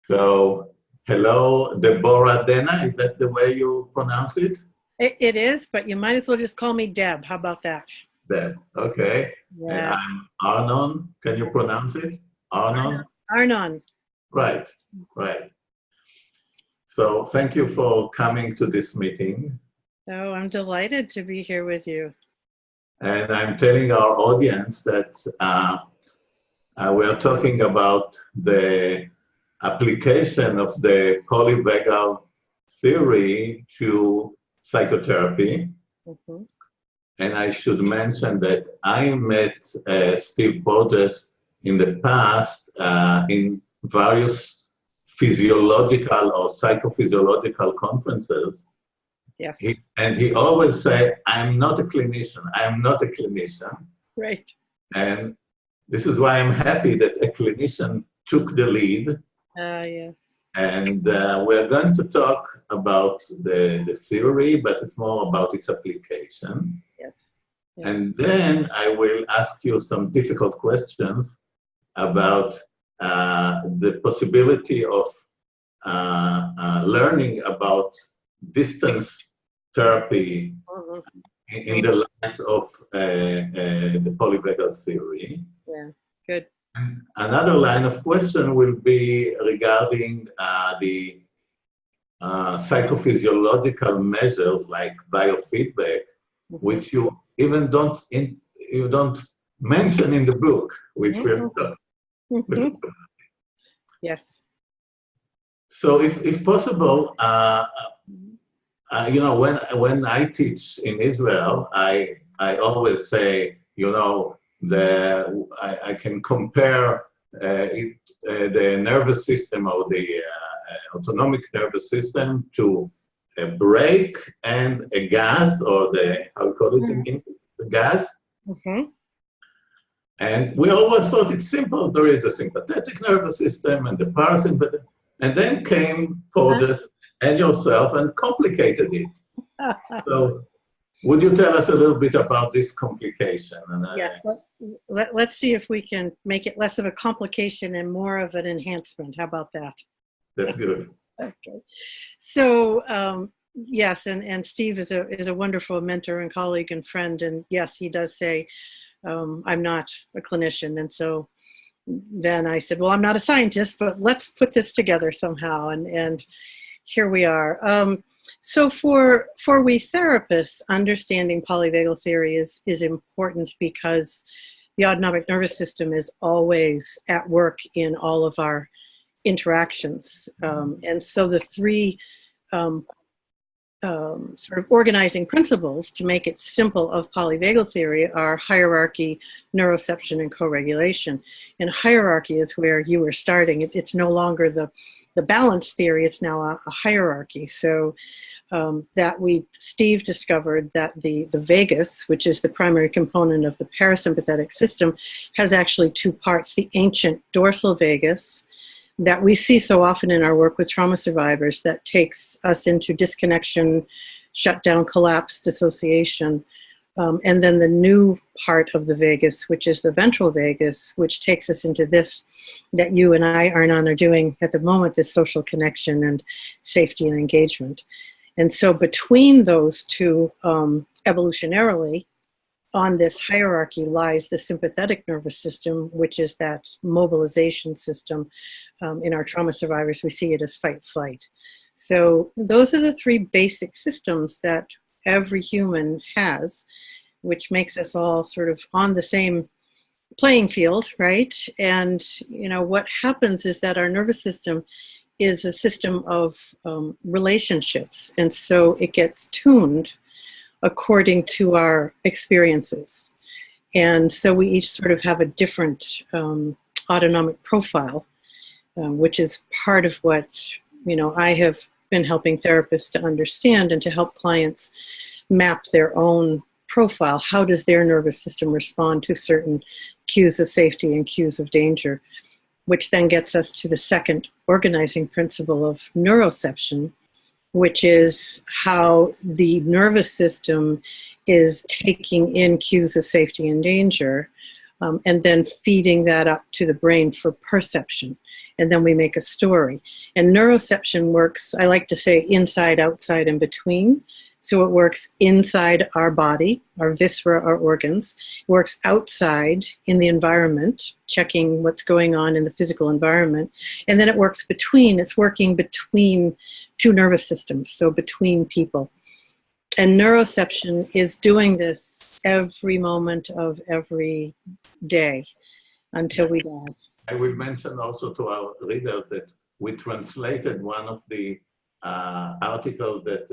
So, hello, Deborah Dana, is that the way you pronounce it? It is, but you might as well just call me Deb. How about that? Deb, okay. And Yeah. I'm Arnon. Can you pronounce it? Arnon? Arnon. Right, right. So, thank you for coming to this meeting. Oh, I'm delighted to be here with you. And I'm telling our audience that we are talking about the application of the polyvagal theory to psychotherapy. Mm-hmm. And I should mention that I met Steve Porges in the past in various physiological or psychophysiological conferences. Yes. He always say, I'm not a clinician. I'm not a clinician. Right. And this is why I'm happy that a clinician took the lead. Yes. And we're going to talk about the theory, but it's more about its application. Yes. Yeah. And then I will ask you some difficult questions about the possibility of learning about distance therapy in the light of the polyvagal theory. Yeah, good. Another line of question will be regarding the psychophysiological measures like biofeedback, which you even don't mention in the book, which we'll talk. Yes. So, if possible, you know, when I teach in Israel, I always say, you know, I can compare the nervous system or the autonomic nervous system to a brake and a gas, or how we call it again, the gas. And we always thought it's simple. There is a sympathetic nervous system and the parasympathetic, and then came Porges and yourself and complicated it. So, would you tell us a little bit about this complication? Yes, let's see if we can make it less of a complication and more of an enhancement. How about that? That's good. Okay. So, yes, and Steve is a wonderful mentor and colleague and friend. And yes, he does say, I'm not a clinician. And so then I said, well, I'm not a scientist, but let's put this together somehow. And here we are. So for we therapists, understanding polyvagal theory is important because the autonomic nervous system is always at work in all of our interactions. And so the three sort of organizing principles, to make it simple, of polyvagal theory are hierarchy, neuroception, and co-regulation. And hierarchy is where you were starting. It's no longer the balance theory, it's now a hierarchy. So Steve discovered that the vagus, which is the primary component of the parasympathetic system, has actually two parts: the ancient dorsal vagus, that we see so often in our work with trauma survivors, that takes us into disconnection, shutdown, collapse, dissociation. And then the new part of the vagus, which is the ventral vagus, which takes us into this that you and I, Arnon, are doing at the moment, this social connection and safety and engagement. And so between those two, evolutionarily, on this hierarchy lies the sympathetic nervous system, which is that mobilization system. In our trauma survivors, we see it as fight-flight. So those are the three basic systems that every human has, which makes us all sort of on the same playing field, right? And you know what happens is that our nervous system is a system of relationships, and so it gets tuned according to our experiences. And so we each sort of have a different autonomic profile, which is part of what, you know, I have been helping therapists to understand and to help clients map their own profile. How does their nervous system respond to certain cues of safety and cues of danger? Which then gets us to the second organizing principle of neuroception, which is how the nervous system is taking in cues of safety and danger, and then feeding that up to the brain for perception. and then we make a story. And neuroception works, I like to say, inside, outside, and between. So it works inside our body, our viscera, our organs. It works outside in the environment, checking what's going on in the physical environment. And then it works between. It's working between two nervous systems, so between people. And neuroception is doing this every moment of every day until we die. I will mention also to our readers that we translated one of the articles that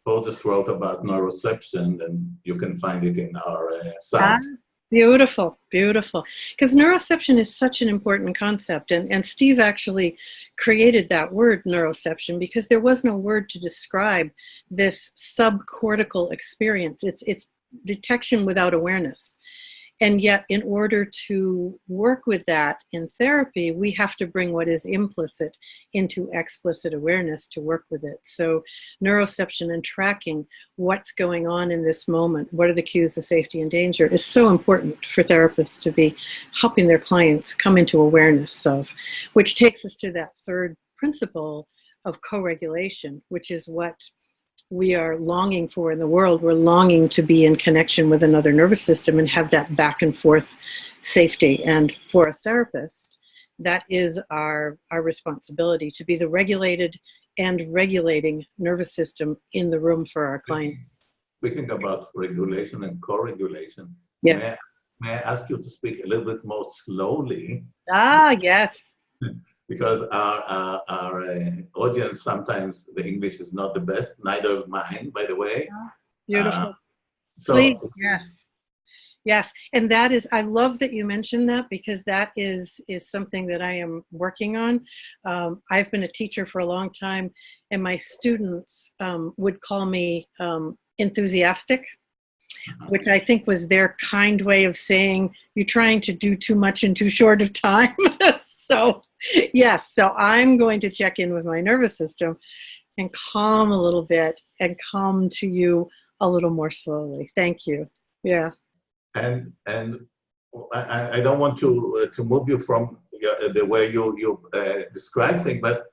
Portis wrote about neuroception, and you can find it in our site. Beautiful, beautiful. Because neuroception is such an important concept. And Steve actually created that word, neuroception, because there was no word to describe this subcortical experience. It's detection without awareness. And yet, in order to work with that in therapy, we have to bring what is implicit into explicit awareness to work with it. So neuroception and tracking what's going on in this moment, what are the cues of safety and danger, is so important for therapists to be helping their clients come into awareness of, which takes us to that third principle of co-regulation, which is what we are longing for in the world. We're longing to be in connection with another nervous system and have that back and forth safety. And for a therapist, that is our responsibility, to be the regulated and regulating nervous system in the room for our clients. Speaking about regulation and co-regulation, yes. May I ask you to speak a little bit more slowly? Yes. Because our audience, sometimes the English is not the best, neither mine, by the way. Beautiful. So, please, yes. And that is, I love that you mentioned that, because that is something that I am working on. I've been a teacher for a long time, and my students would call me enthusiastic, which I think was their kind way of saying, you're trying to do too much in too short of time. So, yes, so I'm going to check in with my nervous system and calm a little bit and come to you a little more slowly. Thank you. Yeah. And I don't want to move you from the way you describe things, but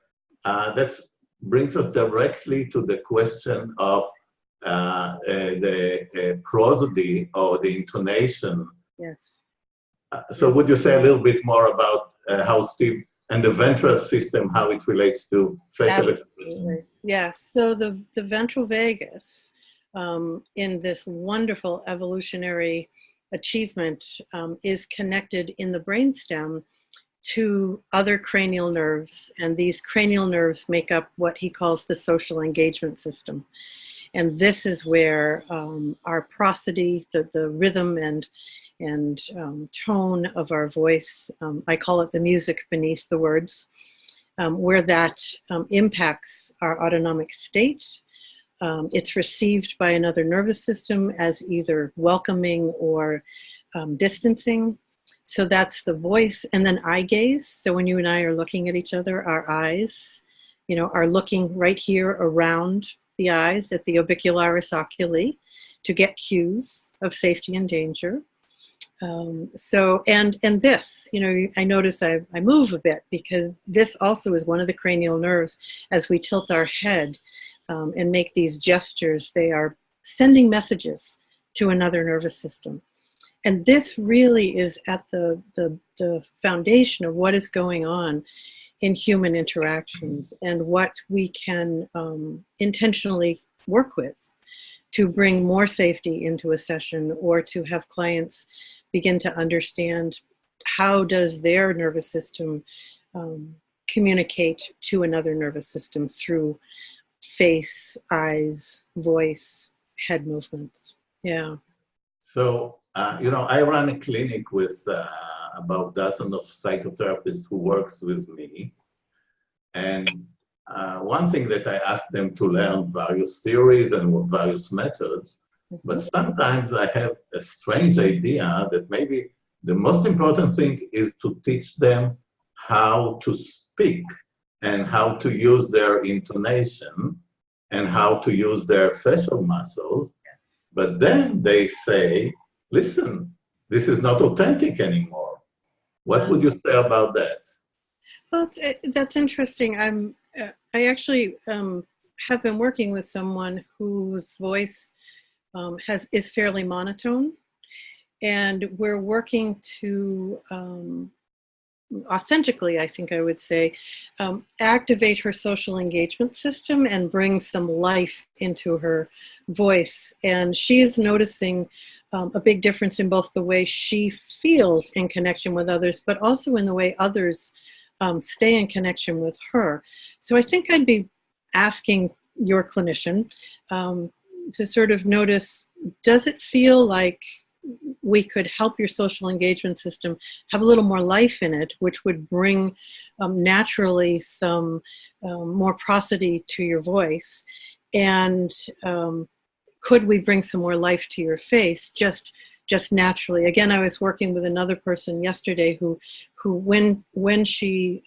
that brings us directly to the question of the prosody or the intonation. Yes. So would you say a little bit more about how Steve and the ventral system, how it relates to facial expression? Yeah, so the ventral vagus, in this wonderful evolutionary achievement, is connected in the brainstem to other cranial nerves, and these cranial nerves make up what he calls the social engagement system. And this is where our prosody, the rhythm and tone of our voice, I call it the music beneath the words, where that impacts our autonomic state. It's received by another nervous system as either welcoming or distancing. So that's the voice. And then eye gaze. So when you and I are looking at each other, our eyes, are looking right here around the eyes at the orbicularis oculi to get cues of safety and danger. So, and this, I notice I move a bit, because this also is one of the cranial nerves. As we tilt our head and make these gestures, they are sending messages to another nervous system. And this really is at the foundation of what is going on in human interactions, and what we can intentionally work with to bring more safety into a session, or to have clients begin to understand how does their nervous system communicate to another nervous system through face, eyes, voice, head movements. Yeah. So, I run a clinic with about a dozen of psychotherapists who works with me. And one thing that I ask them to learn various theories and various methods, but sometimes I have a strange idea that maybe the most important thing is to teach them how to speak and how to use their intonation and how to use their facial muscles. But then they say, listen, this is not authentic anymore. What would you say about that? Well, that's interesting. I actually have been working with someone whose voice is fairly monotone, and we're working to authentically, I think I would say, activate her social engagement system and bring some life into her voice. And she is noticing a big difference in both the way she feels in connection with others, but also in the way others stay in connection with her. So I think I'd be asking your clinician to sort of notice, does it feel like we could help your social engagement system have a little more life in it, which would bring naturally some more prosody to your voice? And could we bring some more life to your face just naturally? Again, I was working with another person yesterday who when she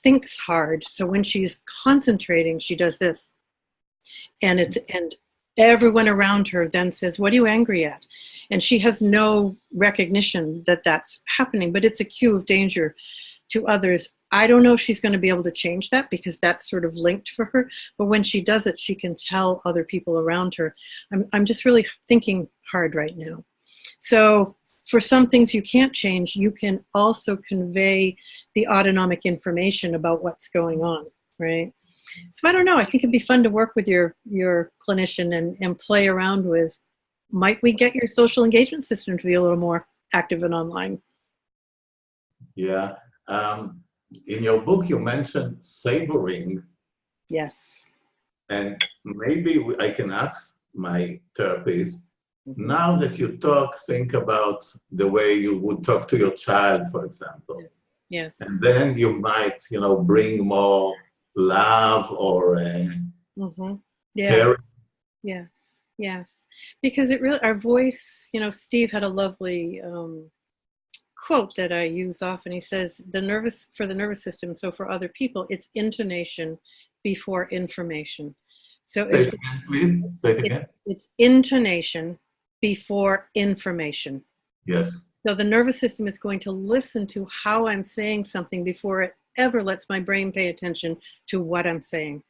thinks hard, so when she's concentrating, she does this. And everyone around her then says, "What are you angry at?" And she has no recognition that that's happening, but it's a cue of danger to others. I don't know if she's going to be able to change that because that's sort of linked for her. But when she does it, she can tell other people around her. I'm just really thinking hard right now. So for some things you can't change, you can also convey the autonomic information about what's going on, right? So I don't know. I think it'd be fun to work with your clinician and play around with, might we get your social engagement system to be a little more active and online? Yeah. In your book, you mentioned savoring. Yes. And maybe I can ask my therapist, now that you talk, think about the way you would talk to your child, for example. Yes. And then you might, bring more love or yeah. Yes. Because it really, our voice, Steve had a lovely quote that I use often. He says, for the nervous system, so for other people, it's intonation before information. So say it again, please. Say it again. It's intonation before information. Yes. So the nervous system is going to listen to how I'm saying something before it ever lets my brain pay attention to what I'm saying,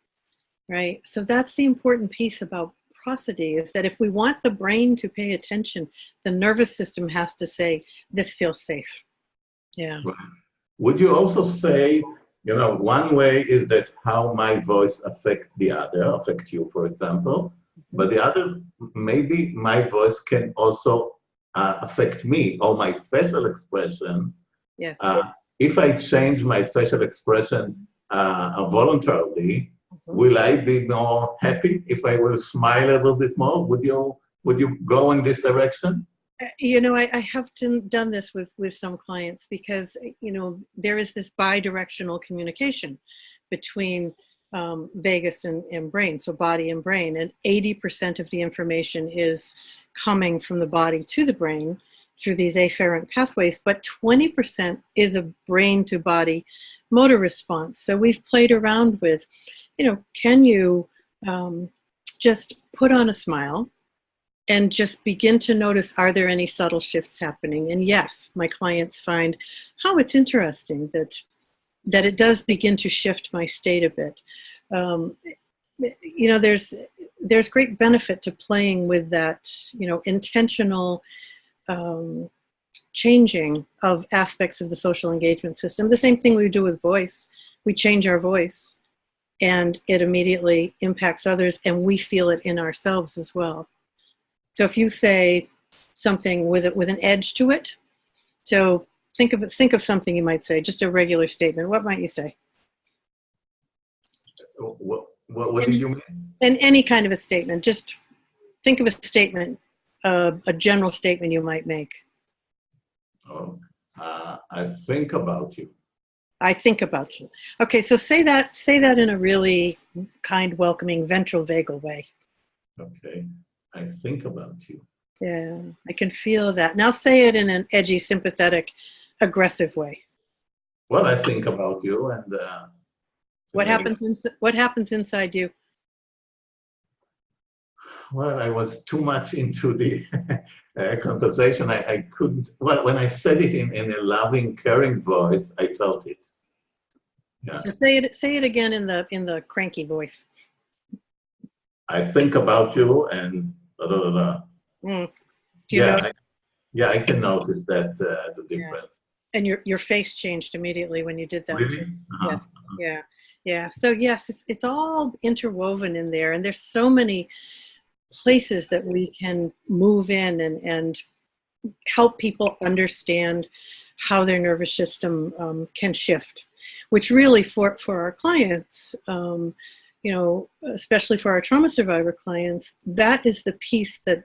right? So that's the important piece about prosody, is that if we want the brain to pay attention, the nervous system has to say, this feels safe. Yeah. Would you also say, one way is that how my voice affects you, for example, but the other, maybe my voice can also affect me or my facial expression. Yes. If I change my facial expression voluntarily, will I be more happy if I will smile a little bit more? Would you go in this direction? I have done this with some clients because, there is this bi-directional communication between vagus and brain, so body and brain, and 80% of the information is coming from the body to the brain through these afferent pathways, but 20% is a brain to body motor response. So we've played around with, can you just put on a smile and just begin to notice, are there any subtle shifts happening? And yes, my clients find, it's interesting that it does begin to shift my state a bit. There's great benefit to playing with that, intentional changing of aspects of the social engagement system. The same thing we do with voice. We change our voice and it immediately impacts others, and we feel it in ourselves as well. So if you say something with an edge to it, so think of something you might say, just a regular statement. What might you say? What do you mean? And any kind of a statement. Just think of a statement, a general statement you might make. I think about you. I think about you. Okay, so say that in a really kind, welcoming, ventral vagal way. Okay, I think about you. Yeah, I can feel that. Now say it in an edgy, sympathetic, aggressive way. Well, I think about you, and what happens inside you? Well, I was too much into the conversation. I couldn't. Well, when I said it in a loving, caring voice, I felt it. Yeah. So say it again in the cranky voice. I think about you and blah, blah, blah. Mm. Do you know? Yeah, I can notice that the Yeah. difference. And your face changed immediately when you did that Really? too. Yes. Yeah. Yeah. So yes, it's all interwoven in there, and there's so many places that we can move in and help people understand how their nervous system can shift, which really for our clients, especially for our trauma survivor clients, that is the piece that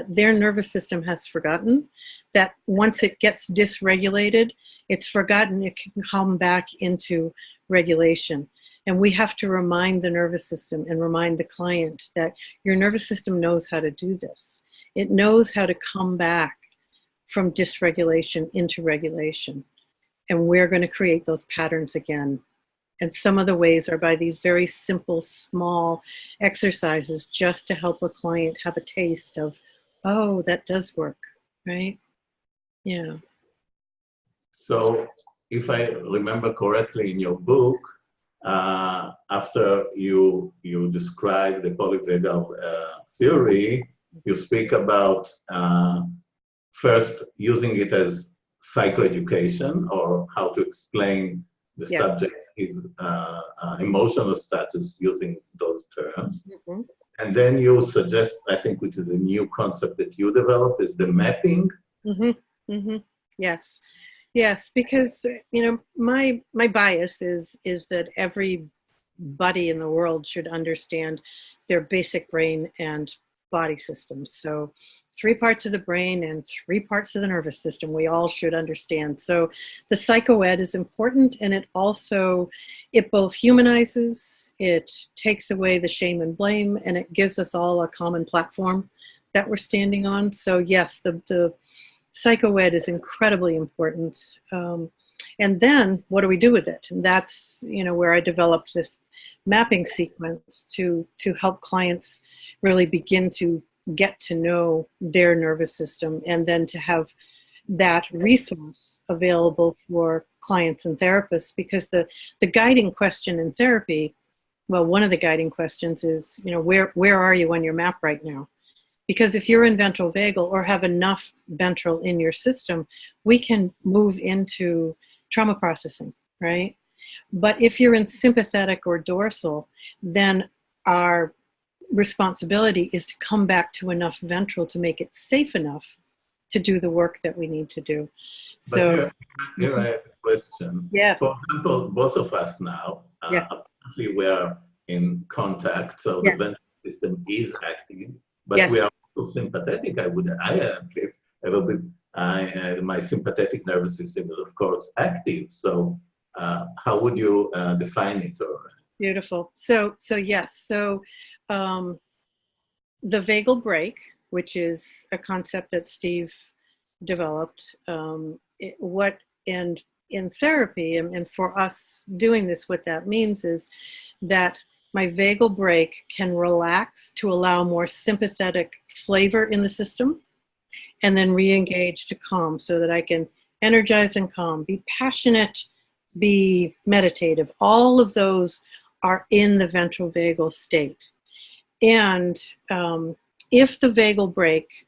their nervous system has forgotten, that once it gets dysregulated, it's forgotten, it can come back into regulation. And we have to remind the nervous system and remind the client that your nervous system knows how to do this. It knows how to come back from dysregulation into regulation. And we're going to create those patterns again. And some of the ways are by these very simple, small exercises just to help a client have a taste of, oh, that does work, right? Yeah. So if I remember correctly in your book, after you describe the polyvagal theory, you speak about first using it as psychoeducation, or how to explain the subject his emotional status using those terms. Mm-hmm. And then you suggest, I think, which is a new concept that you developed, is the mapping. Mm-hmm. Mm-hmm. Yes. Yes, because my bias is that everybody in the world should understand their basic brain and body systems. So 3 parts of the brain and 3 parts of the nervous system we all should understand. So the psychoed is important, and it both humanizes, it takes away the shame and blame, and it gives us all a common platform that we're standing on. So yes, the psychoed is incredibly important. And then what do we do with it? And that's where I developed this mapping sequence to help clients really begin to get to know their nervous system, and then to have that resource available for clients and therapists. Because the guiding question in therapy, well, one of the guiding questions is, where are you on your map right now? Because if you're in ventral vagal or have enough ventral in your system, we can move into trauma processing, right? But if you're in sympathetic or dorsal, then our responsibility is to come back to enough ventral to make it safe enough to do the work that we need to do. So here I have a question. Yes. For example, both of us now, apparently we are in contact, so the ventral system is active, but we are also sympathetic. I at least a little bit, my sympathetic nervous system is of course active. So how would you define it? Beautiful. So yes. So the vagal brake, which is a concept that Steve developed, and in therapy, and for us doing this, what that means is that my vagal brake can relax to allow more sympathetic flavor in the system, and then re-engage to calm, so that I can energize and calm, be passionate, be meditative. All of those are in the ventral vagal state. And if the vagal brake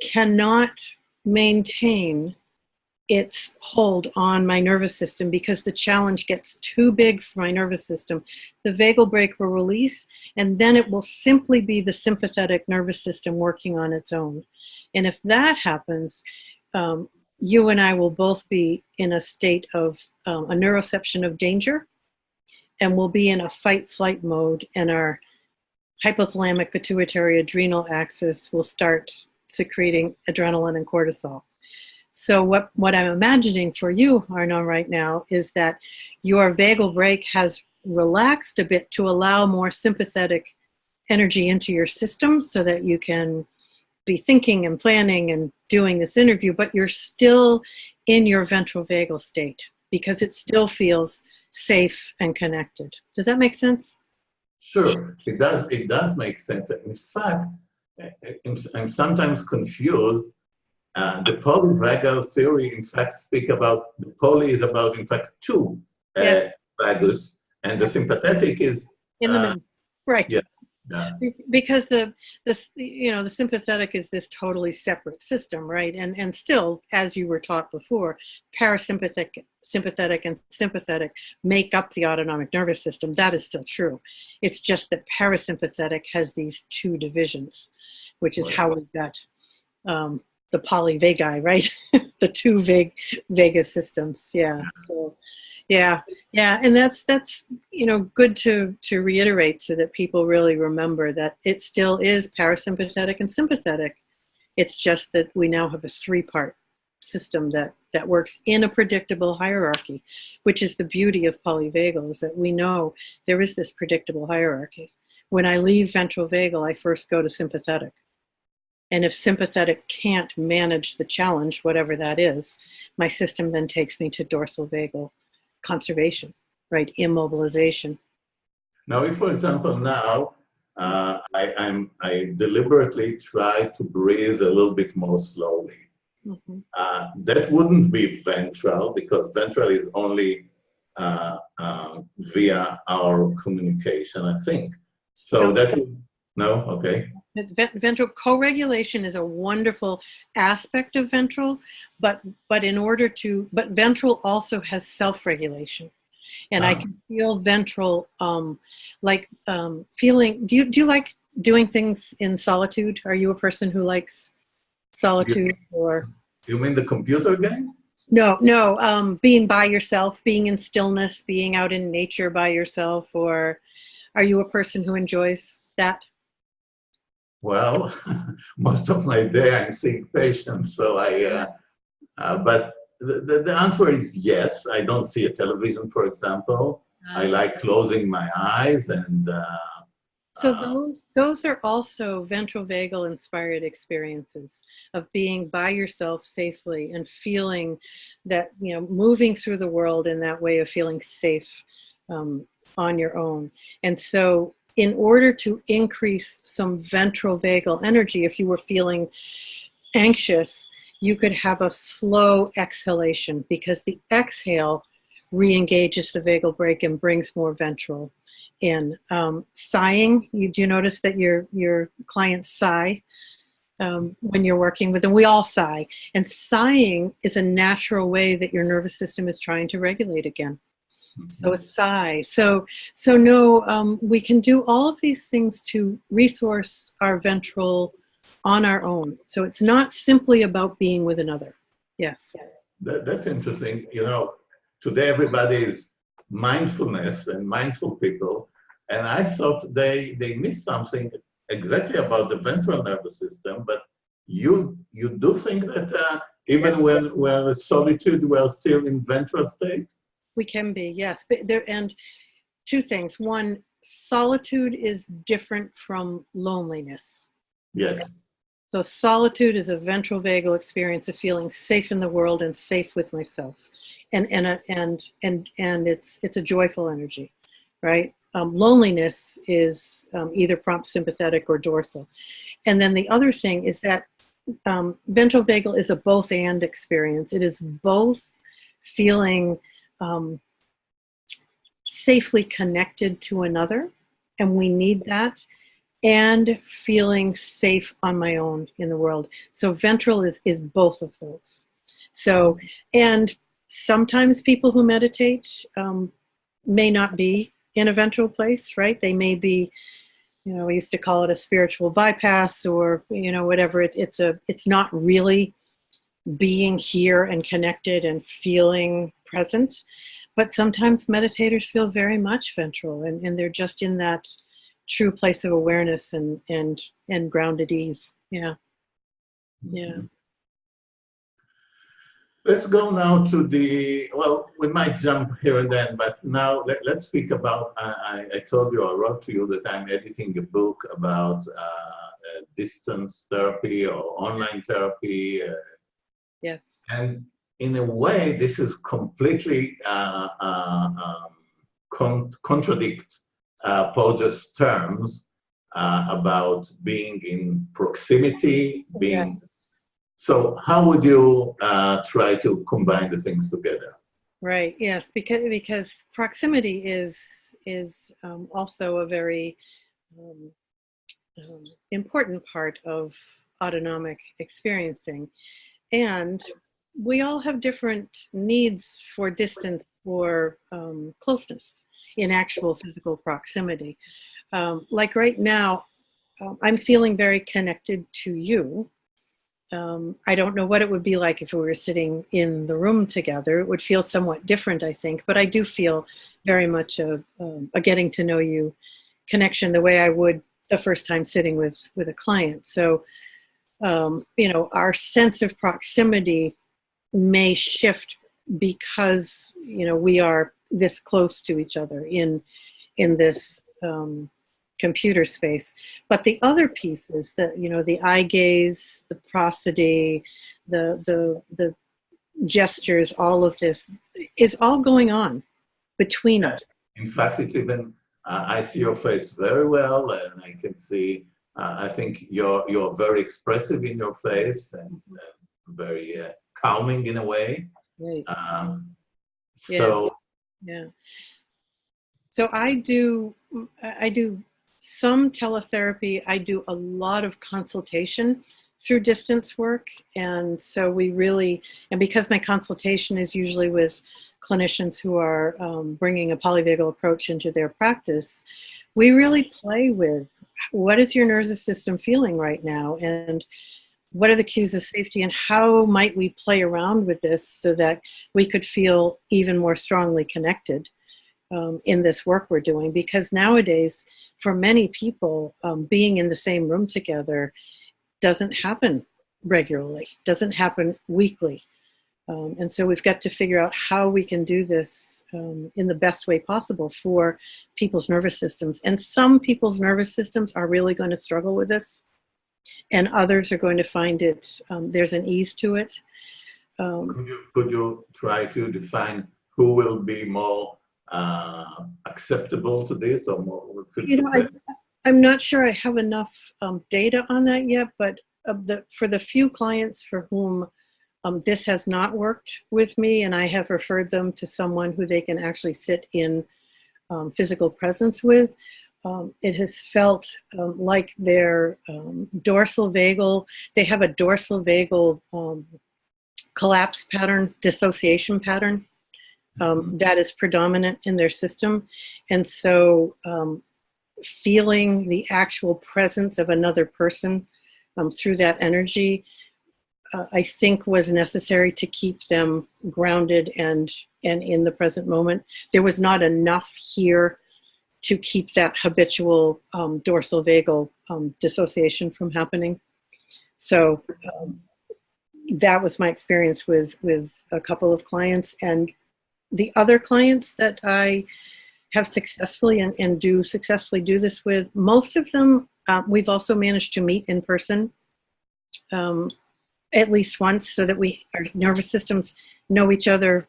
cannot maintain its hold on my nervous system, because the challenge gets too big for my nervous system, the vagal brake will release, and then it will simply be the sympathetic nervous system working on its own. And if that happens, you and I will both be in a state of a neuroception of danger, and we'll be in a fight-flight mode, and our hypothalamic pituitary adrenal axis will start secreting adrenaline and cortisol. So what I'm imagining for you, Arnon, right now is that your vagal brake has relaxed a bit to allow more sympathetic energy into your system, so that you can be thinking and planning and doing this interview, but you're still in your ventral vagal state because it still feels safe and connected. Does that make sense? Sure, it does. It does make sense. In fact, I'm sometimes confused. The polyvagal theory, in fact, speak about the poly is about, in fact, 2 Yes. vagus, and the sympathetic is In the middle. Right. yeah, yeah. Because the sympathetic is this totally separate system, right? And still, as you were taught before, sympathetic and sympathetic make up the autonomic nervous system. That is still true. It's just that parasympathetic has these two divisions, which is how we got the polyvagal, right? The two vagus systems. Yeah. So, yeah, and that's good to reiterate so that people really remember that it still is parasympathetic and sympathetic. It's just that we now have a three-part system that works in a predictable hierarchy, which is the beauty of polyvagal, is that we know there is this predictable hierarchy. When I leave ventral vagal, I first go to sympathetic. And if sympathetic can't manage the challenge, whatever that is, my system then takes me to dorsal vagal conservation, right? Immobilization. Now, if, for example, now I deliberately try to breathe a little bit more slowly. Mm-hmm. That wouldn't be ventral, because ventral is only via our communication, I think. So that would, no, okay. Ventral co-regulation is a wonderful aspect of ventral, but ventral also has self-regulation, and I can feel ventral feeling. Do you like doing things in solitude? Are you a person who likes solitude, or? You mean the computer game? No. Being by yourself, being in stillness, being out in nature by yourself, or are you a person who enjoys that? Well, most of my day I'm seeing patients, so but the answer is yes. I don't see a television, for example. I like closing my eyes, and so those are also ventral vagal inspired experiences of being by yourself safely and feeling that, moving through the world in that way of feeling safe on your own. And so in order to increase some ventral vagal energy, if you were feeling anxious, you could have a slow exhalation, because the exhale re-engages the vagal brake and brings more ventral in. Sighing, do you notice that your clients sigh when you're working with them? We all sigh. And sighing is a natural way that your nervous system is trying to regulate again. So a sigh. So no, we can do all of these things to resource our ventral on our own. So it's not simply about being with another. Yes. That's interesting. Today everybody is mindfulness and mindful people, and I thought they missed something exactly about the ventral nervous system. But you do think that even when we're in solitude, we're still in ventral state? We can be, yes. But and two things. One, solitude is different from loneliness. Yes. So solitude is a ventral vagal experience of feeling safe in the world and safe with myself, and it's a joyful energy, right? Loneliness is either prompt sympathetic or dorsal, and then the other thing is that ventral vagal is a both and experience. It is both feeling safely connected to another, and we need that, and feeling safe on my own in the world. So ventral is both of those. So, and sometimes people who meditate may not be in a ventral place, right? They may be, we used to call it a spiritual bypass, or whatever. It's not really being here and connected and feeling present. But sometimes meditators feel very much ventral, and they're just in that true place of awareness and grounded ease. Yeah. Let's go now to we might jump here and then, but now let's speak about, I told you, I wrote to you that I'm editing a book about distance therapy or online therapy. Yes. And in a way, this is completely contradicts Porges' terms about being in proximity, being. So how would you try to combine the things together? Right. Yes, because proximity is also a very um, important part of autonomic experiencing, and we all have different needs for distance or closeness in actual physical proximity. Like right now, I'm feeling very connected to you. I don't know what it would be like if we were sitting in the room together. It would feel somewhat different, I think, but I do feel very much a getting to know you connection the way I would the first time sitting with a client. So, our sense of proximity may shift because, we are this close to each other in this computer space. But the other pieces, the eye gaze, the prosody, the gestures, all of this is all going on between us. In fact, it's even I see your face very well, and I can see. I think you're very expressive in your face and very calming in a way. Right. Yeah. So Yeah. So I do some teletherapy. I do a lot of consultation through distance work. And so and because my consultation is usually with clinicians who are bringing a polyvagal approach into their practice, we really play with what is your nervous system feeling right now, and what are the cues of safety, and how might we play around with this so that we could feel even more strongly connected in this work we're doing. Because nowadays, for many people, being in the same room together doesn't happen regularly, doesn't happen weekly. And so we've got to figure out how we can do this in the best way possible for people's nervous systems. And some people's nervous systems are really going to struggle with this, and others are going to find it, there's an ease to it. could you try to define who will be more acceptable to this, or more? I'm not sure I have enough data on that yet, but for the few clients for whom this has not worked with me, and I have referred them to someone who they can actually sit in physical presence with, it has felt like their dorsal vagal, they have a dorsal vagal collapse pattern, dissociation pattern that is predominant in their system. And so feeling the actual presence of another person through that energy, I think was necessary to keep them grounded and in the present moment. There was not enough here to keep that habitual dorsal vagal dissociation from happening. So that was my experience with a couple of clients. And the other clients that I have successfully and do successfully do this with, most of them we've also managed to meet in person at least once, so that our nervous systems know each other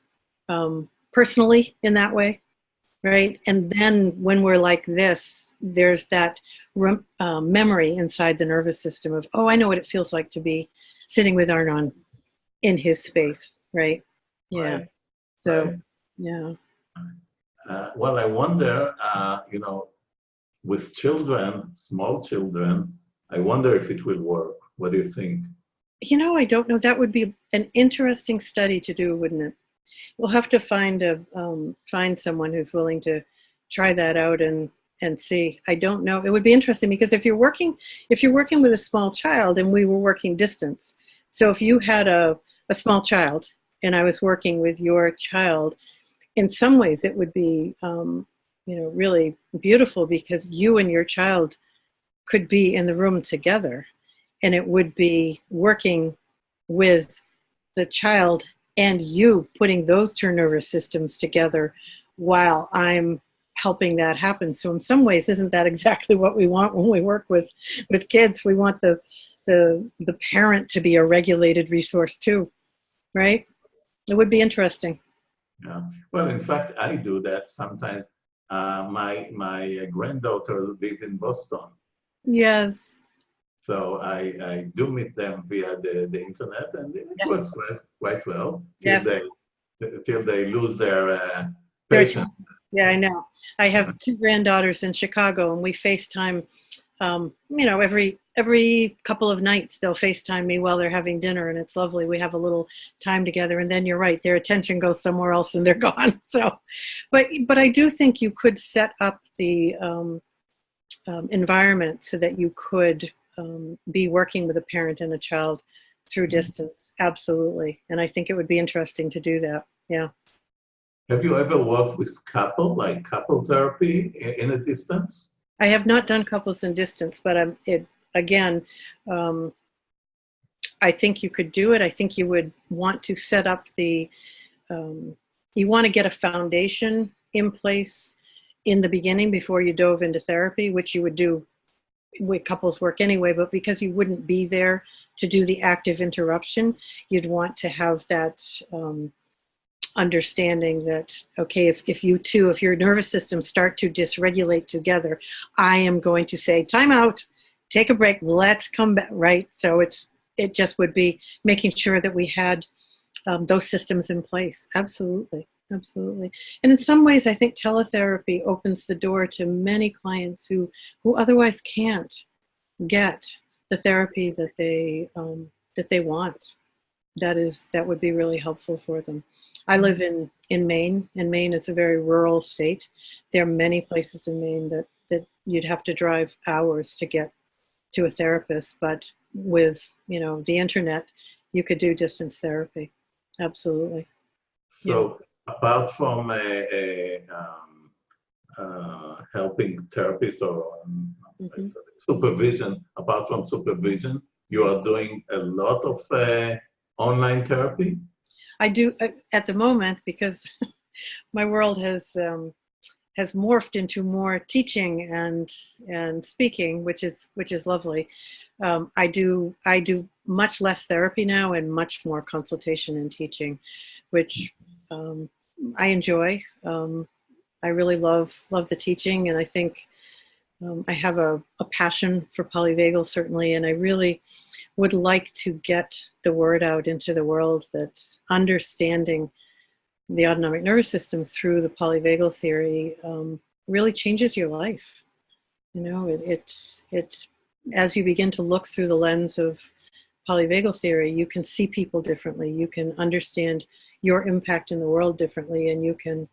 personally in that way, right? And then when we're like this, there's that memory inside the nervous system of, oh, I know what it feels like to be sitting with Arnon in his space, right? Yeah. Right. So, Right. yeah. Well, I wonder, with children, small children, I wonder if it will work. What do you think? I don't know. That would be an interesting study to do, wouldn't it? We'll have to find someone who's willing to try that out and see. I don't know. It would be interesting, because if you're working with a small child, and we were working distance, so if you had a small child and I was working with your child, in some ways it would be really beautiful, because you and your child could be in the room together, and it would be working with the child and you, putting those two nervous systems together while I'm helping that happen. So in some ways, isn't that exactly what we want when we work with kids? We want the parent to be a regulated resource too, right? It would be interesting. Yeah. Well, in fact, I do that sometimes. My granddaughter lives in Boston. Yes. So I do meet them via the internet, and it Yes. works quite well. Yes. till they lose their They're patience. Yeah, I know. I have two granddaughters in Chicago, and we FaceTime. Every couple of nights they'll FaceTime me while they're having dinner, and it's lovely. We have a little time together, and then you're right, their attention goes somewhere else, and they're gone. So, but I do think you could set up the environment so that you could be working with a parent and a child through distance. Absolutely, and I think it would be interesting to do that. Yeah. Have you ever worked with like couple therapy in a distance? I have not done couples in distance, but again, I think you could do it. I think you would want to set up you want to get a foundation in place in the beginning before you dove into therapy, which you would do with couples work anyway, but because you wouldn't be there to do the active interruption, you'd want to have that understanding that, okay, if your nervous systems start to dysregulate together, I am going to say, time out, take a break, let's come back, right? So it just would be making sure that we had those systems in place. Absolutely. Absolutely. And in some ways, I think teletherapy opens the door to many clients who otherwise can't get the therapy that they want. That would be really helpful for them. I live in Maine, and Maine is a very rural state. There are many places in Maine that you'd have to drive hours to get to a therapist, but with the internet, you could do distance therapy. Absolutely. So apart from helping therapists or supervision, apart from supervision, you are doing a lot of online therapy? I do at the moment, because my world has morphed into more teaching and speaking, which is lovely. I do much less therapy now and much more consultation and teaching, which I enjoy. I really love the teaching, and I think I have a passion for polyvagal, certainly, and I really would like to get the word out into the world that understanding the autonomic nervous system through the polyvagal theory really changes your life. It's as you begin to look through the lens of polyvagal theory, you can see people differently. You can understand your impact in the world differently, and you can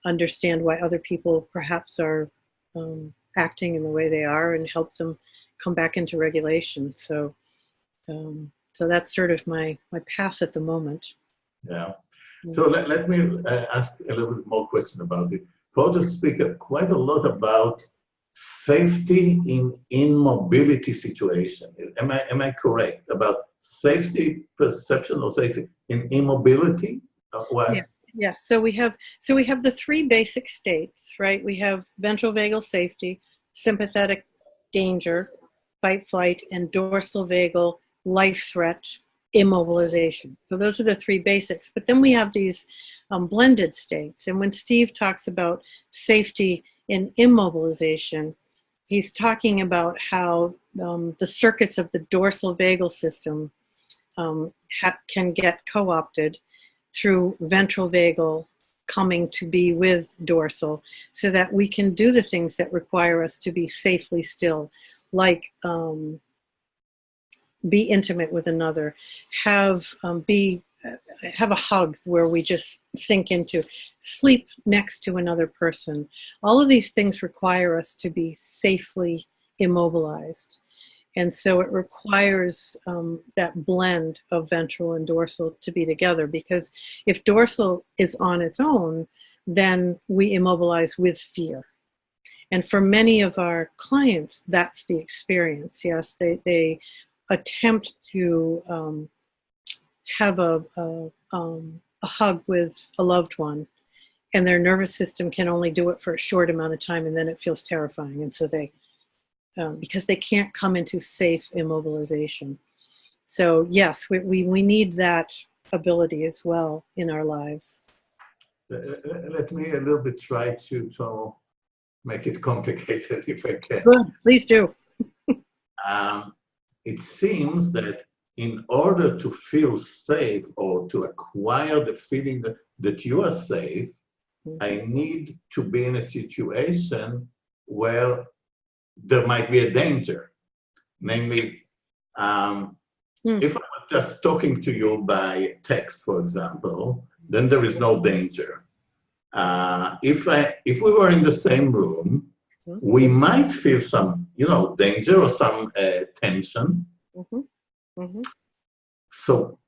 understand why other people perhaps are acting in the way they are, and help them come back into regulation. So that's sort of my path at the moment. Yeah. So let me ask a little bit more question about it. Project speaker quite a lot about safety in immobility situation. Am I correct about safety perception or safety in immobility? Yeah. Yes. So we have the three basic states, right? We have ventral vagal safety, sympathetic danger, fight, flight, and dorsal vagal life threat, immobilization. So those are the three basics. But then we have these blended states. And when Steve talks about safety in immobilization, he's talking about how the circuits of the dorsal vagal system can get co-opted through ventral vagal coming to be with dorsal, so that we can do the things that require us to be safely still, like be intimate with another, have a hug where we just sink into, sleep next to another person. All of these things require us to be safely immobilized. And so it requires that blend of ventral and dorsal to be together, because if dorsal is on its own, then we immobilize with fear. And for many of our clients, that's the experience. Yes, they attempt to have a hug with a loved one, and their nervous system can only do it for a short amount of time, and then it feels terrifying. And so because they can't come into safe immobilization. So yes, we need that ability as well in our lives. Let me a little bit try to make it complicated, if I can. Good, please do. It seems that in order to feel safe or to acquire the feeling that you are safe, I need to be in a situation where there might be a danger. Namely, if I was just talking to you by text, for example, then there is no danger. If we were in the same room, we might feel some, danger or some tension. So,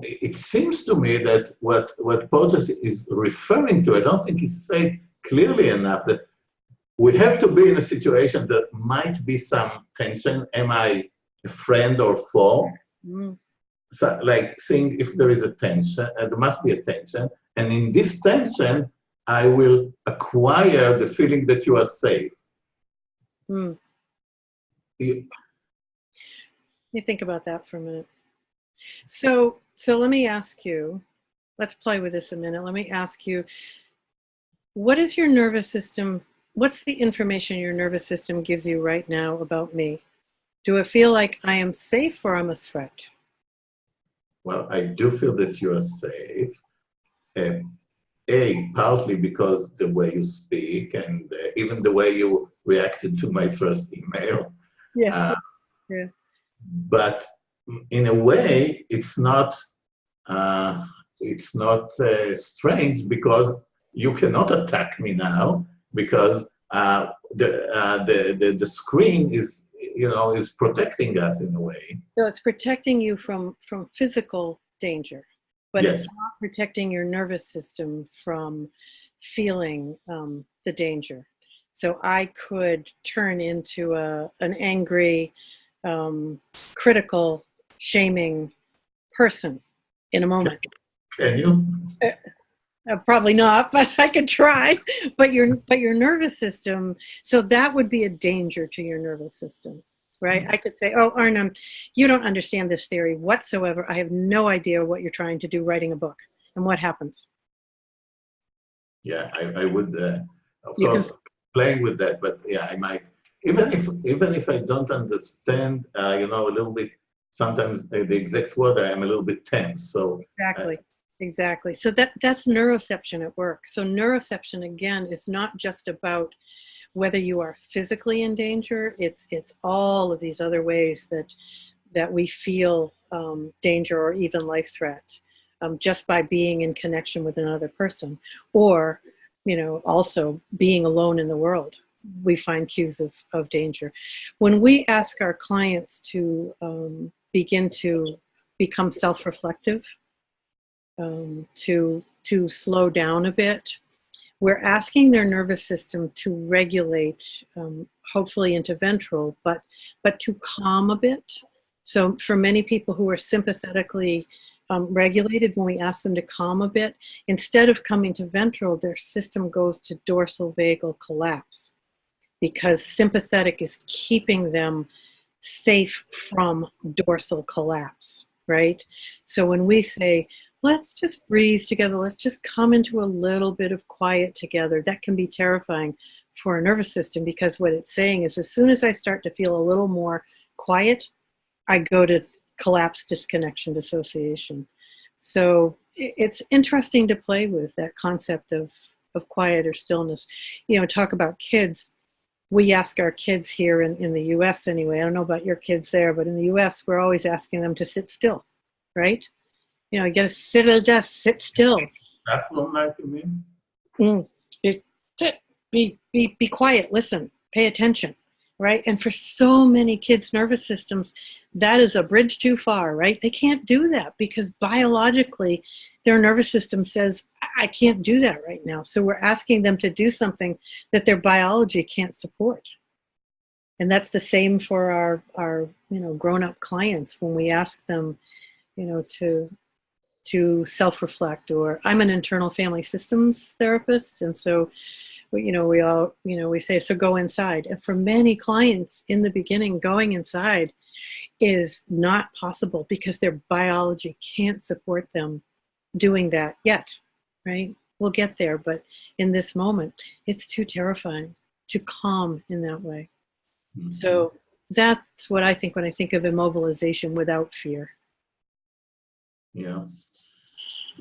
it seems to me that what Porges is referring to, I don't think he said clearly enough that we have to be in a situation that might be some tension. Am I a friend or foe? So, like seeing if there is a tension, there must be a tension, and in this tension, I will acquire the feeling that you are safe. You think about that for a minute. So let me ask you, let's play with this a minute. Let me ask you, what is your nervous system, what's the information your nervous system gives you right now about me? Do I feel like I am safe or I'm a threat? Well, I do feel that you are safe. Partly because the way you speak and even the way you reacted to my first email. Yeah. But in a way, it's not strange because you cannot attack me now because the screen is protecting us in a way. So it's protecting you from physical danger, but yes. It's not protecting your nervous system from feeling the danger. So I could turn into an angry, critical, shaming person in a moment. Can you? Probably not, but I could try. But your nervous system, so that would be a danger to your nervous system, right? I could say, oh, Arnon, you don't understand this theory whatsoever. I have no idea what you're trying to do writing a book. And what happens? Yeah, I would, of course, playing with that, but yeah, I might, even if I don't understand, a little bit, sometimes the exact word, I am a little bit tense. So Exactly. So that's neuroception at work. So neuroception, again, is not just about whether you are physically in danger. It's all of these other ways that we feel danger or even life threat just by being in connection with another person, or also being alone in the world. We find cues of danger. When we ask our clients to begin to become self-reflective, to slow down a bit, we're asking their nervous system to regulate, hopefully into ventral, but to calm a bit. So for many people who are sympathetically regulated, when we ask them to calm a bit, instead of coming to ventral, their system goes to dorsal vagal collapse, because sympathetic is keeping them safe from dorsal collapse, right? So when we say, let's just breathe together, let's just come into a little bit of quiet together, that can be terrifying for a nervous system, because what it's saying is as soon as I start to feel a little more quiet, I go to collapse, disconnection, dissociation. So it's interesting to play with that concept of quiet or stillness. Talk about kids. We ask our kids here in the US anyway, I don't know about your kids there, but in the US, we're always asking them to sit still, right? You got to sit at a desk, sit still. That's what I mean. Sit, be quiet, listen, pay attention, right? And for so many kids' nervous systems, that is a bridge too far, right? They can't do that because biologically, their nervous system says, I can't do that right now. So we're asking them to do something that their biology can't support. And that's the same for our grown-up clients when we ask them, to self-reflect. Or I'm an internal family systems therapist, and so we all we say, so go inside. And for many clients in the beginning, going inside is not possible because their biology can't support them doing that yet, right? We'll get there, but in this moment it's too terrifying to calm in that way. Mm-hmm. So that's what I think when I think of immobilization without fear. Yeah.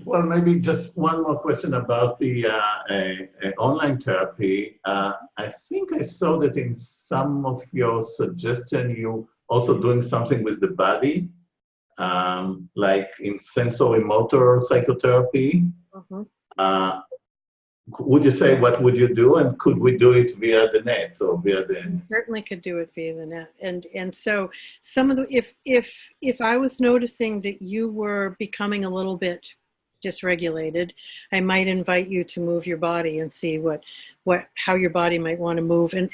Well, maybe just one more question about the online therapy. I think I saw that in some of your suggestion, you also doing something with the body, like in sensory motor psychotherapy. Mhm. Uh, would you say what would you do, and could we do it via the net or via You the? certainly could do it via the net. And so some of the if I was noticing that you were becoming a little bit dysregulated, I might invite you to move your body and see what how your body might want to move. And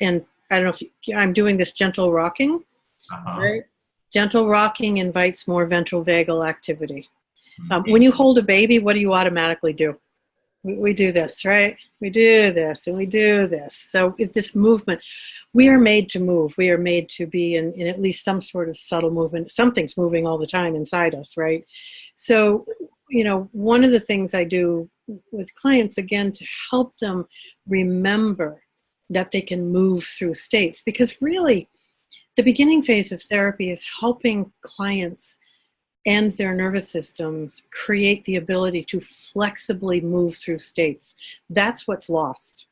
I don't know if I'm doing this gentle rocking, Uh-huh. right? Gentle rocking invites more ventral vagal activity. Mhm. When you hold a baby, what do you automatically do? We do this, right? We do this and we do this. So it's this movement. We are made to move. We are made to be in at least some sort of subtle movement. Something's moving all the time inside us, right? So, one of the things I do with clients, again, to help them remember that they can move through states, because really the beginning phase of therapy is helping clients and their nervous systems create the ability to flexibly move through states. That's what's lost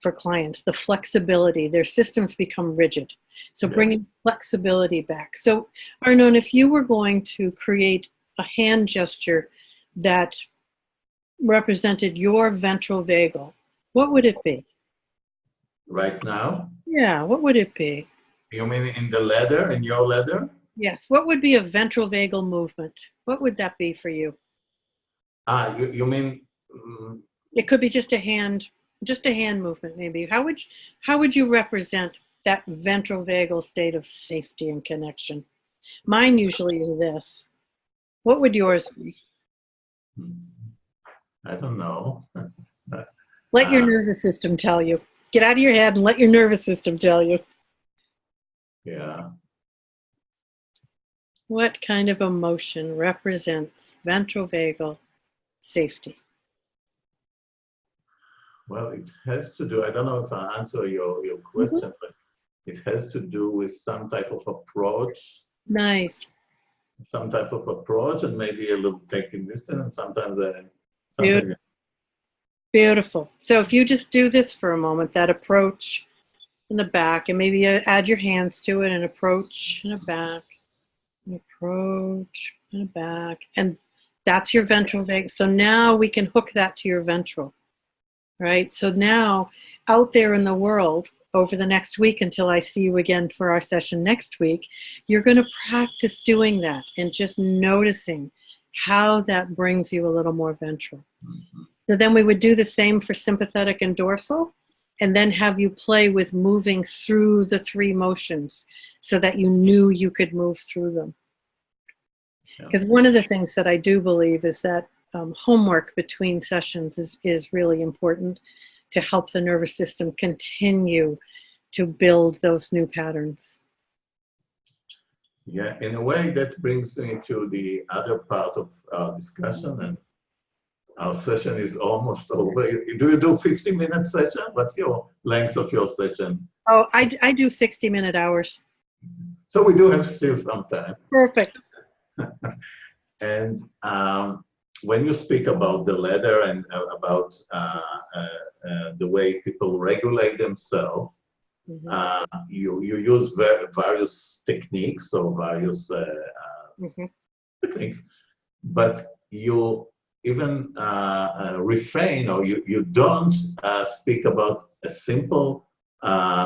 for clients, the flexibility. Their systems become rigid. So Yes. bringing flexibility back. So Arnon, if you were going to create a hand gesture that represented your ventral vagal, what would it be? Right now? Yeah, what would it be? You mean in the leather, in your leather? Yes, what would be a ventral vagal movement? What would that be for you? You mean, mm, It could be just a hand movement, maybe. How would you represent that ventral vagal state of safety and connection? Mine usually is this. What would yours be? I don't know. Let your Uh, nervous system tell you. Get out of your head and let your nervous system tell you. yeah. What kind of emotion represents ventral vagal safety? Well, it has to do, I don't know if I answer your Mhm. question, but it has to do with Nice. some type of approach, and maybe a little taking distance, and sometimes something. Beautiful. Beautiful. So if you just do this for a moment, that approach in the back, and maybe add your hands to it, an approach and a back, an approach and a back, and that's your ventral vagus. So now we can hook that to your ventral, right? So now out there in the world, over the next week until I see you again for our session next week, you're going to practice doing that and just noticing how that brings you a little more ventral. Mhm. So then we would do the same for sympathetic and dorsal, and then have you play with moving through the three motions so that you knew you could move through them. Yeah. Because one of the things that I do believe is that homework between sessions is really important to help the nervous system continue to build those new patterns. Yeah, in a way that brings me to the other part of our discussion, and our session is almost over. Do you do 50-minute session? What's your length of your session? Oh, I do 60-minute hours. So we do have still some time. Perfect. And when you speak about the leather and about the way people regulate themselves, Mm-hmm. you use various techniques or various Mm-hmm. techniques, but you even refrain, or you don't speak about a simple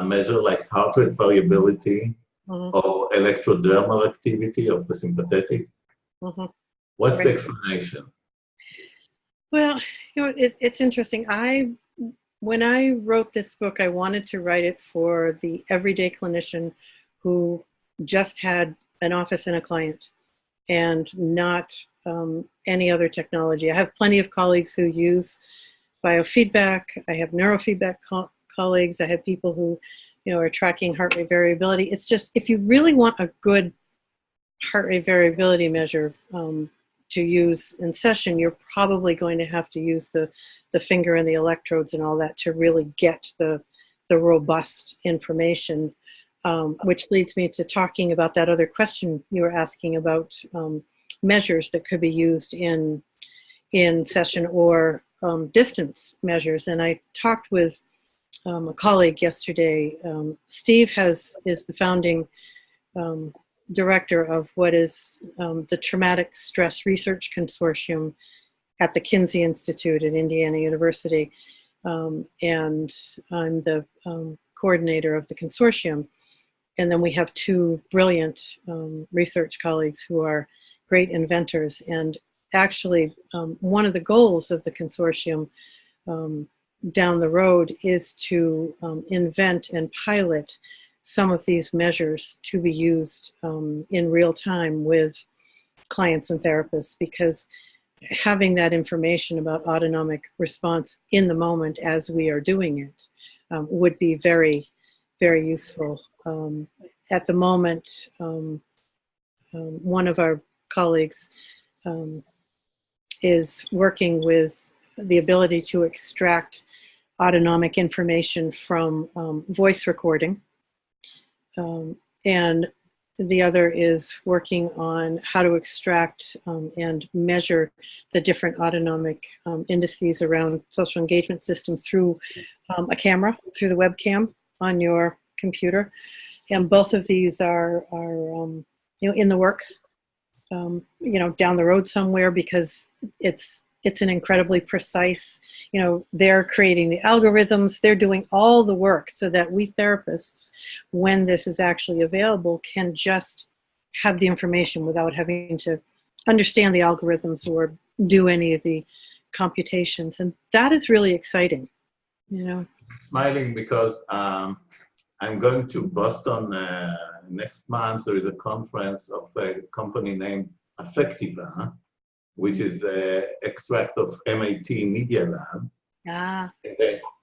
measure like heart rate variability Mm-hmm. or electrodermal activity of the sympathetic. Mm-hmm. What's the Right. explanation? Well, it's interesting. When I wrote this book, I wanted to write it for the everyday clinician who just had an office and a client and not any other technology. I have plenty of colleagues who use biofeedback. I have neurofeedback colleagues. I have people who, are tracking heart rate variability. It's just, if you really want a good heart rate variability measure to use in session, you're probably going to have to use the finger and the electrodes and all that to really get the robust information, which leads me to talking about that other question you were asking about measures that could be used in in session or distance measures. And I talked with a colleague yesterday. Steve is the founding director of what is the Traumatic Stress Research Consortium at the Kinsey Institute at Indiana University. And I'm the coordinator of the consortium. And then we have two brilliant research colleagues who are great inventors. And actually, one of the goals of the consortium down the road is to invent and pilot some of these measures to be used in real time with clients and therapists, because having that information about autonomic response in the moment as we are doing it would be very, very useful. At the moment, one of our colleagues is working with the ability to extract autonomic information from voice recording. And the other is working on how to extract and measure the different autonomic indices around social engagement system through a camera, through the webcam on your computer. And both of these are in the works, down the road somewhere, because it's an incredibly precise, they're creating the algorithms, they're doing all the work so that we therapists, when this is actually available, can just have the information without having to understand the algorithms or do any of the computations. And that is really exciting, Smiling because I'm going to Boston next month. There is a conference of a company named Affectiva, which is an extract of MIT Media Lab.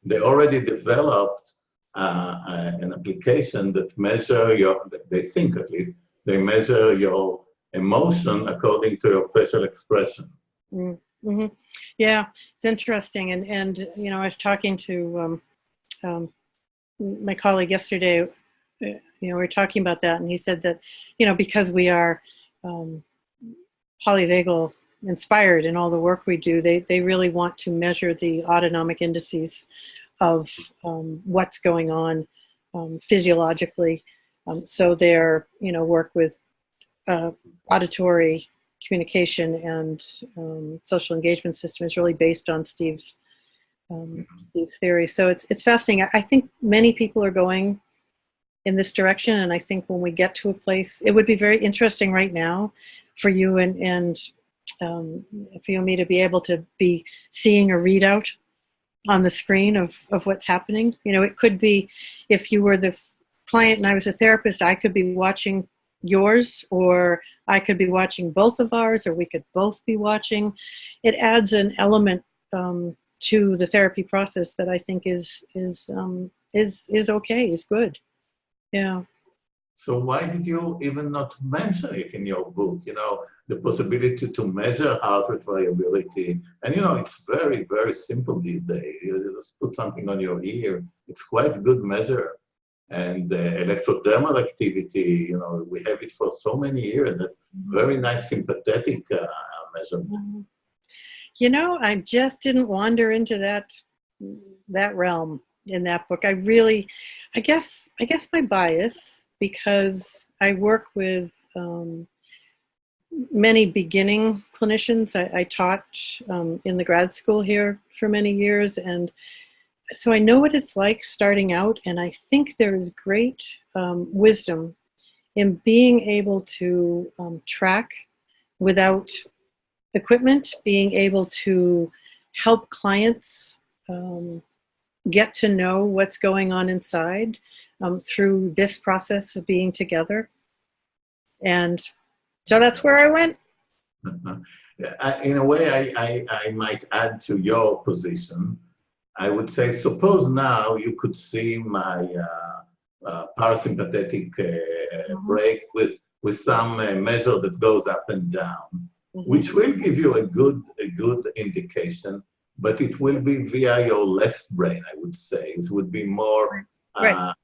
They already developed an application that measure they think at least, they measure your emotion according to your facial expression. Mm-hmm. Yeah, it's interesting. And I was talking to my colleague yesterday, we were talking about that, and he said that, because we are polyvagal inspired in all the work we do, they really want to measure the autonomic indices of what's going on physiologically. So their work with auditory communication and social engagement system is really based on Steve's theory. So it's fascinating. I think many people are going in this direction, and I think when we get to a place, it would be very interesting right now for you and for you and me to be able to be seeing a readout on the screen of what's happening. It could be, if you were the client and I was a therapist, I could be watching yours, or I could be watching both of ours, or we could both be watching. It adds an element to the therapy process that I think is okay, is good. Yeah. So why did you even not mention it in your book? The possibility to measure heart rate variability. And it's very, very simple these days. You just put something on your ear. It's quite a good measure. And electrodermal activity, we have it for so many years. That very nice sympathetic measurement. I just didn't wander into that realm in that book. I guess my bias, because I work with many beginning clinicians. I taught in the grad school here for many years, and so I know what it's like starting out, and I think there is great wisdom in being able to track without equipment, being able to help clients get to know what's going on inside through this process of being together. And so that's where I went. In a way, I might add to your position. I would say, suppose now you could see my parasympathetic break with some measure that goes up and down, which will give you a good indication, but it will be via your left brain, I would say. It would be more, right.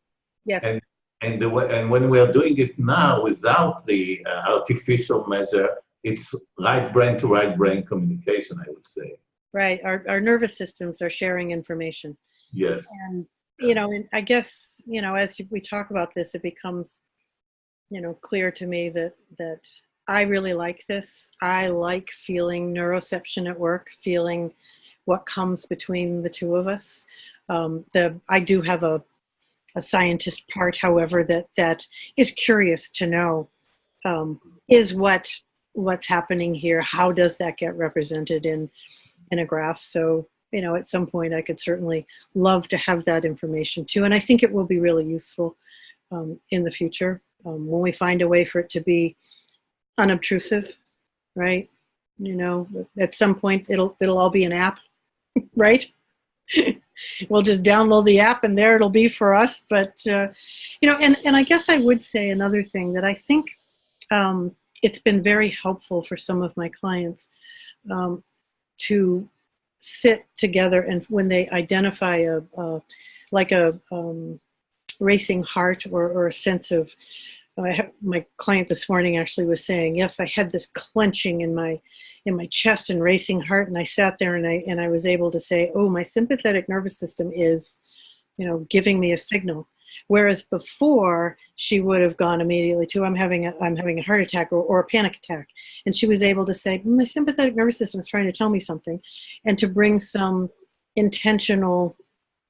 Yes. And when we are doing it now without the artificial measure, it's right brain to right brain communication, I would say. Right. Our nervous systems are sharing information. Yes. And, Yes. and I guess, as we talk about this, it becomes, clear to me that I really like this. I like feeling neuroception at work, feeling what comes between the two of us. I do have a scientist part, however, that is curious to know is what's happening here. How does that get represented in a graph? So, at some point I could certainly love to have that information too. And I think it will be really useful in the future when we find a way for it to be unobtrusive, right? At some point it'll all be an app, right? We'll just download the app and there it'll be for us. But, and I guess I would say another thing that I think it's been very helpful for some of my clients to sit together, and when they identify a racing heart or a sense of, my client this morning actually was saying, yes, I had this clenching in my chest and racing heart, and I sat there and I was able to say, oh, my sympathetic nervous system is, giving me a signal. Whereas before she would have gone immediately to, I'm having a heart attack or a panic attack. And she was able to say, my sympathetic nervous system is trying to tell me something, and to bring some intentional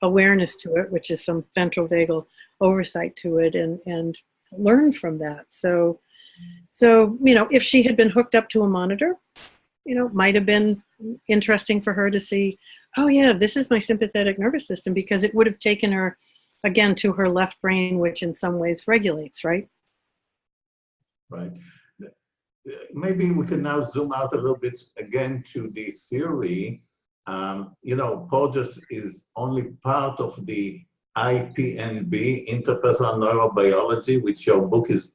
awareness to it, which is some ventral vagal oversight to it, and learn from that. So, if she had been hooked up to a monitor, might have been interesting for her to see, oh yeah, this is my sympathetic nervous system, because it would have taken her again to her left brain, which in some ways regulates, right? Right. Maybe we can now zoom out a little bit again to the theory. Porges is only part of the IPNB, interpersonal neurobiology, which your book is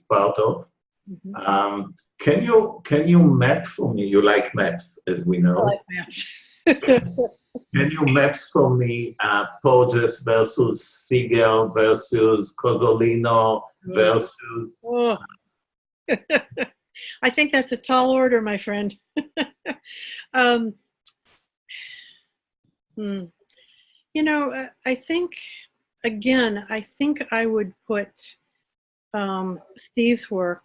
part of. Mm-hmm. Can you map for me? You like maps, as we know. I like maps. Can you maps for me Porges versus Siegel versus Cozzolino versus? Oh. I think that's a tall order, my friend. I think, again, I would put Steve's work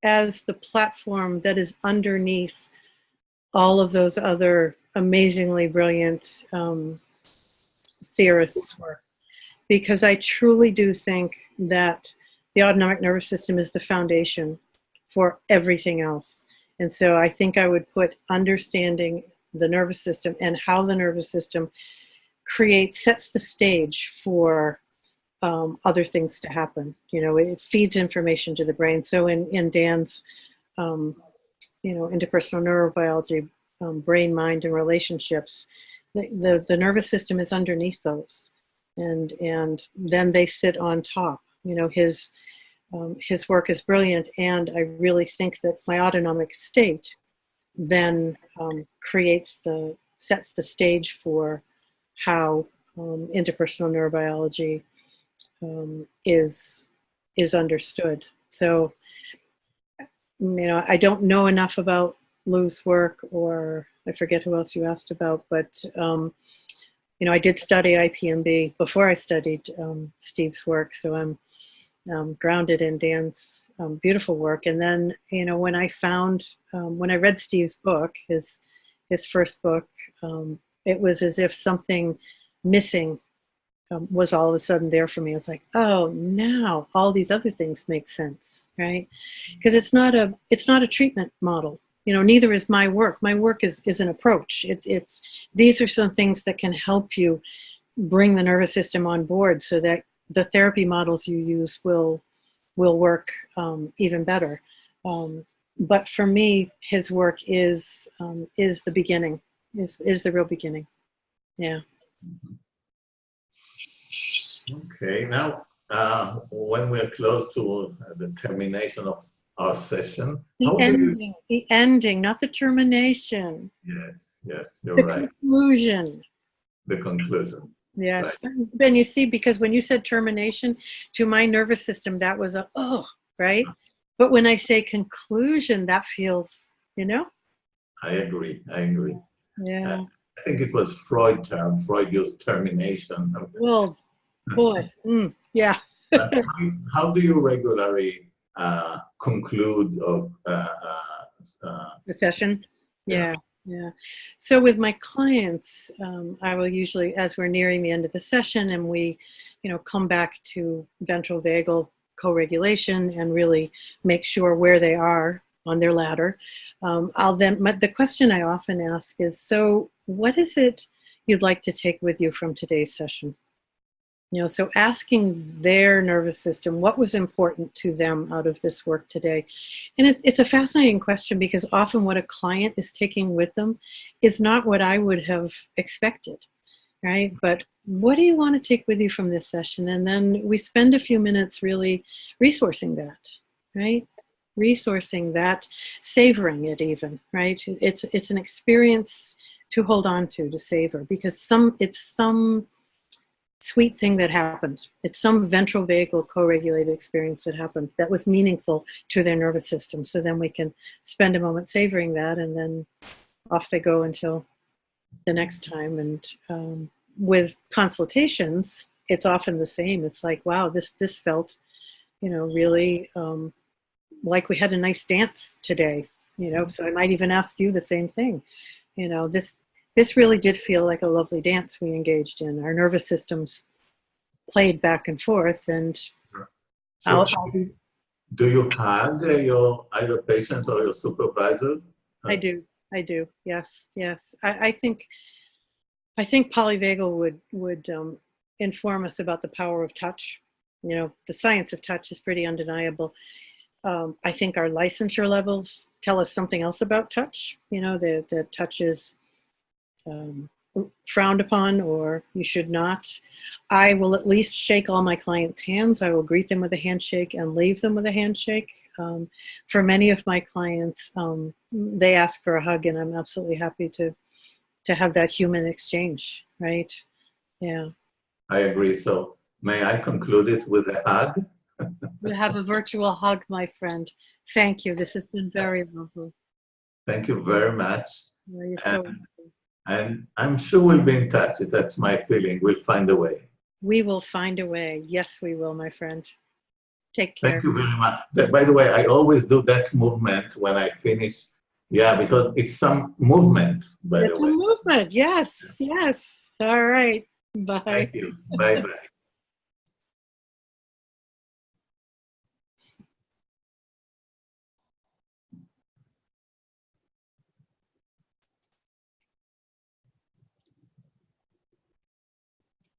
as the platform that is underneath all of those other amazingly brilliant theorists' work, because I truly do think that the autonomic nervous system is the foundation for everything else. And so I think I would put understanding the nervous system and how the nervous system sets the stage for other things to happen. It feeds information to the brain. So in Dan's, interpersonal neurobiology, brain, mind, and relationships, the nervous system is underneath those, and then they sit on top. His work is brilliant, and I really think that my autonomic state then sets the stage for how interpersonal neurobiology is understood. So, I don't know enough about Lou's work, or I forget who else you asked about, but I did study IPMB before I studied Steve's work, so I'm grounded in Dan's beautiful work. And then, when I read Steve's book, his first book, it was as if something missing was all of a sudden there for me. I was like, oh, now all these other things make sense, right? Because it's not a treatment model. Neither is my work. My work is an approach. These are some things that can help you bring the nervous system on board, so that the therapy models you use will work even better. But for me, his work is the beginning, is the real beginning. Yeah. Okay. Now, when we're close to the termination of our session, the ending, not the termination. Yes, you're right. The conclusion. Yes, right. Ben, you see, because when you said termination, to my nervous system, that was right? But when I say conclusion, that feels, I agree. I agree. yeah. I think it was Freud used termination. Well, boy, yeah. But how do you regularly conclude The session. yeah. Yeah. So with my clients, I will usually, as we're nearing the end of the session and we, come back to ventral vagal co-regulation and really make sure where they are on their ladder, the question I often ask is, so what is it you'd like to take with you from today's session? So asking their nervous system, what was important to them out of this work today? And it's a fascinating question because often what a client is taking with them is not what I would have expected, right? But what do you want to take with you from this session? And then we spend a few minutes really resourcing that, right? Resourcing that, savoring it even, right? It's an experience to hold on to savor, because it's some sweet thing that happened. It's some ventral vagal co-regulated experience that happened that was meaningful to their nervous system. So then we can spend a moment savoring that, and then off they go until the next time. And with consultations, it's often the same. It's like, wow, this felt, really like we had a nice dance today. So I might even ask you the same thing. This really did feel like a lovely dance we engaged in. Our nervous systems played back and forth, and So do you hug your either patients or your supervisors? I do. Yes. I think polyvagal would inform us about the power of touch. The science of touch is pretty undeniable. I think our licensure levels tell us something else about touch. The touch is frowned upon, or you should not. I will at least shake all my clients' hands. I will greet them with a handshake and leave them with a handshake. For many of my clients, they ask for a hug, and I'm absolutely happy to have that human exchange, right? Yeah. I agree. So may I conclude it with a hug? We have a virtual hug, my friend. Thank you. This has been very lovely. Thank you very much. You're so welcome. And I'm sure we'll be in touch. That's my feeling. We'll find a way. We will find a way. Yes, we will, my friend. Take care. Thank you very much. By the way, I always do that movement when I finish. Yeah, because it's some movement, by the way. It's a movement. Yes. All right. Bye. Thank you. Bye-bye.